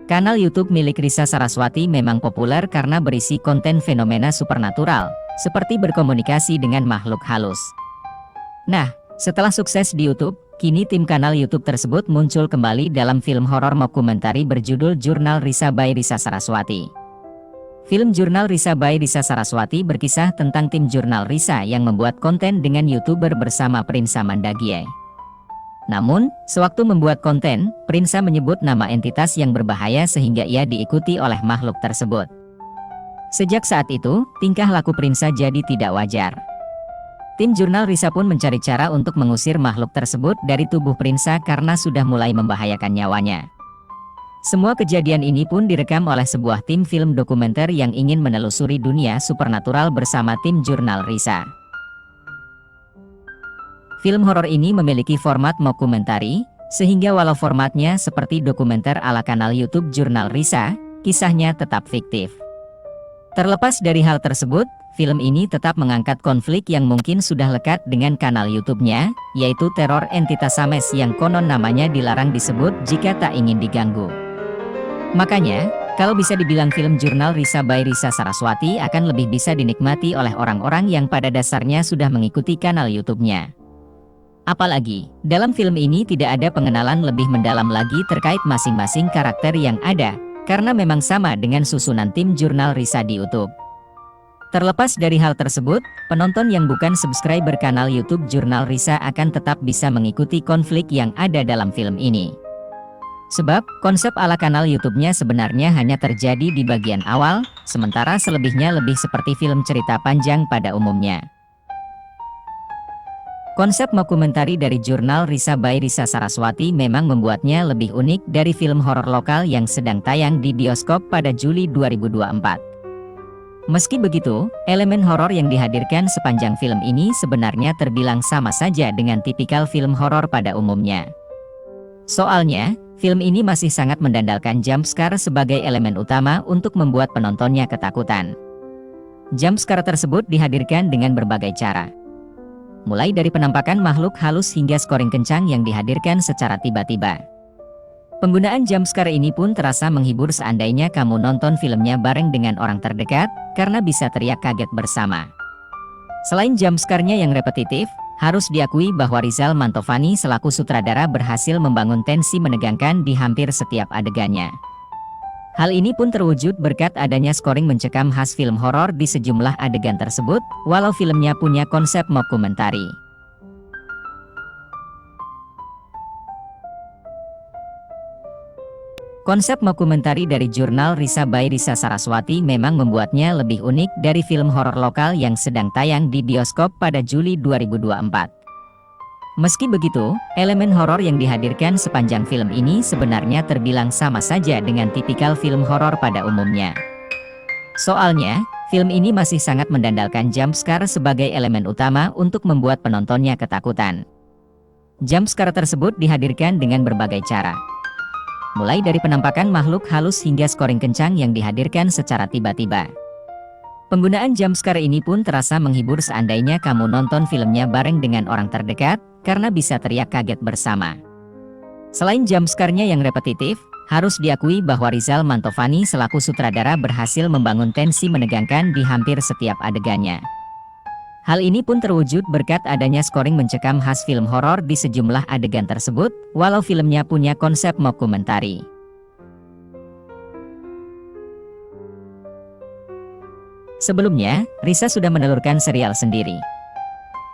Kanal YouTube milik Risa Saraswati memang populer karena berisi konten fenomena supernatural, seperti berkomunikasi dengan makhluk halus. Nah, setelah sukses di YouTube, kini tim kanal YouTube tersebut muncul kembali dalam film horor mockumentary berjudul Jurnal Risa by Risa Saraswati. Film Jurnal Risa by Risa Saraswati berkisah tentang tim Jurnal Risa yang membuat konten dengan YouTuber bersama Prinsa Mandagie. Namun, sewaktu membuat konten, Prinsa menyebut nama entitas yang berbahaya sehingga ia diikuti oleh makhluk tersebut. Sejak saat itu, tingkah laku Prinsa jadi tidak wajar. Tim Jurnal Risa pun mencari cara untuk mengusir makhluk tersebut dari tubuh Prinsa karena sudah mulai membahayakan nyawanya. Semua kejadian ini pun direkam oleh sebuah tim film dokumenter yang ingin menelusuri dunia supernatural bersama tim Jurnal Risa. Film horor ini memiliki format mockumentary, sehingga walau formatnya seperti dokumenter ala kanal YouTube Jurnal Risa, kisahnya tetap fiktif. Terlepas dari hal tersebut, film ini tetap mengangkat konflik yang mungkin sudah lekat dengan kanal YouTube-nya, yaitu teror entitas Sames yang konon namanya dilarang disebut jika tak ingin diganggu. Makanya, kalau bisa dibilang film Jurnal Risa by Risa Saraswati akan lebih bisa dinikmati oleh orang-orang yang pada dasarnya sudah mengikuti kanal YouTube-nya. Apalagi, dalam film ini tidak ada pengenalan lebih mendalam lagi terkait masing-masing karakter yang ada, karena memang sama dengan susunan tim Jurnal Risa di YouTube. Terlepas dari hal tersebut, penonton yang bukan subscriber kanal YouTube Jurnal Risa akan tetap bisa mengikuti konflik yang ada dalam film ini. Sebab, konsep ala kanal YouTube-nya sebenarnya hanya terjadi di bagian awal, sementara selebihnya lebih seperti film cerita panjang pada umumnya. Konsep mockumentary dari Jurnal Risa by Risa Saraswati memang membuatnya lebih unik dari film horor lokal yang sedang tayang di bioskop pada Juli 2024. Meski begitu, elemen horor yang dihadirkan sepanjang film ini sebenarnya terbilang sama saja dengan tipikal film horor pada umumnya. Soalnya, film ini masih sangat mendandalkan jump scare sebagai elemen utama untuk membuat penontonnya ketakutan. Jump scare tersebut dihadirkan dengan berbagai cara. Mulai dari penampakan makhluk halus hingga scoring kencang yang dihadirkan secara tiba-tiba. Penggunaan jump scare ini pun terasa menghibur seandainya kamu nonton filmnya bareng dengan orang terdekat, karena bisa teriak kaget bersama. Selain jump scare-nya yang repetitif, harus diakui bahwa Rizal Mantovani selaku sutradara berhasil membangun tensi menegangkan di hampir setiap adegannya. Hal ini pun terwujud berkat adanya scoring mencekam khas film horor di sejumlah adegan tersebut, walau filmnya punya konsep mockumentary. Konsep mockumentary dari Jurnal Risa by Risa Saraswati memang membuatnya lebih unik dari film horor lokal yang sedang tayang di bioskop pada Juli 2024. Meski begitu, elemen horor yang dihadirkan sepanjang film ini sebenarnya terbilang sama saja dengan tipikal film horor pada umumnya. Soalnya, film ini masih sangat mendandalkan jump scare sebagai elemen utama untuk membuat penontonnya ketakutan. Jump scare tersebut dihadirkan dengan berbagai cara. Mulai dari penampakan makhluk halus hingga scoring kencang yang dihadirkan secara tiba-tiba. Penggunaan jump scare ini pun terasa menghibur seandainya kamu nonton filmnya bareng dengan orang terdekat, karena bisa teriak kaget bersama. Selain jump scare-nya yang repetitif, harus diakui bahwa Rizal Mantovani selaku sutradara berhasil membangun tensi menegangkan di hampir setiap adegannya. Hal ini pun terwujud berkat adanya scoring mencekam khas film horor di sejumlah adegan tersebut, walau filmnya punya konsep mockumentary. Sebelumnya, Risa sudah menelurkan serial sendiri.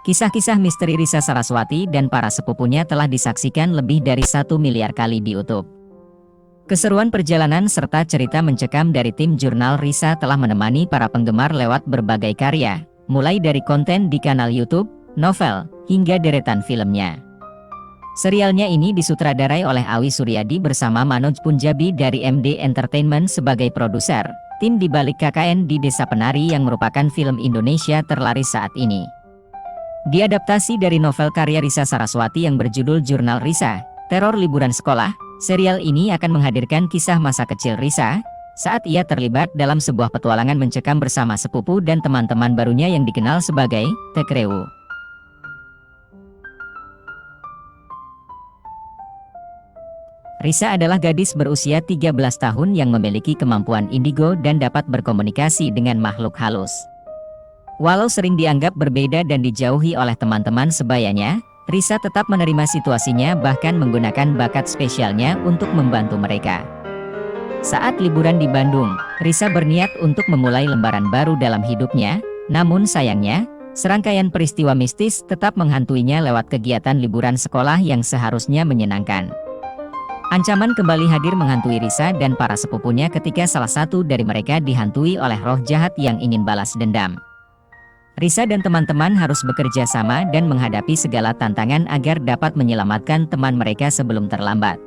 Kisah-kisah misteri Risa Saraswati dan para sepupunya telah disaksikan lebih dari 1 miliar kali di YouTube. Keseruan perjalanan serta cerita mencekam dari tim Jurnal Risa telah menemani para penggemar lewat berbagai karya, mulai dari konten di kanal YouTube, novel, hingga deretan filmnya. Serialnya ini disutradarai oleh Awi Suryadi bersama Manoj Punjabi dari MD Entertainment sebagai produser, tim di balik KKN di Desa Penari yang merupakan film Indonesia terlaris saat ini. Diadaptasi dari novel karya Risa Saraswati yang berjudul Jurnal Risa, Teror Liburan Sekolah, serial ini akan menghadirkan kisah masa kecil Risa, saat ia terlibat dalam sebuah petualangan mencekam bersama sepupu dan teman-teman barunya yang dikenal sebagai Tekrewu. Risa adalah gadis berusia 13 tahun yang memiliki kemampuan indigo dan dapat berkomunikasi dengan makhluk halus. Walau sering dianggap berbeda dan dijauhi oleh teman-teman sebayanya, Risa tetap menerima situasinya bahkan menggunakan bakat spesialnya untuk membantu mereka. Saat liburan di Bandung, Risa berniat untuk memulai lembaran baru dalam hidupnya, namun sayangnya, serangkaian peristiwa mistis tetap menghantuinya lewat kegiatan liburan sekolah yang seharusnya menyenangkan. Ancaman kembali hadir menghantui Risa dan para sepupunya ketika salah satu dari mereka dihantui oleh roh jahat yang ingin balas dendam. Risa dan teman-teman harus bekerja sama dan menghadapi segala tantangan agar dapat menyelamatkan teman mereka sebelum terlambat.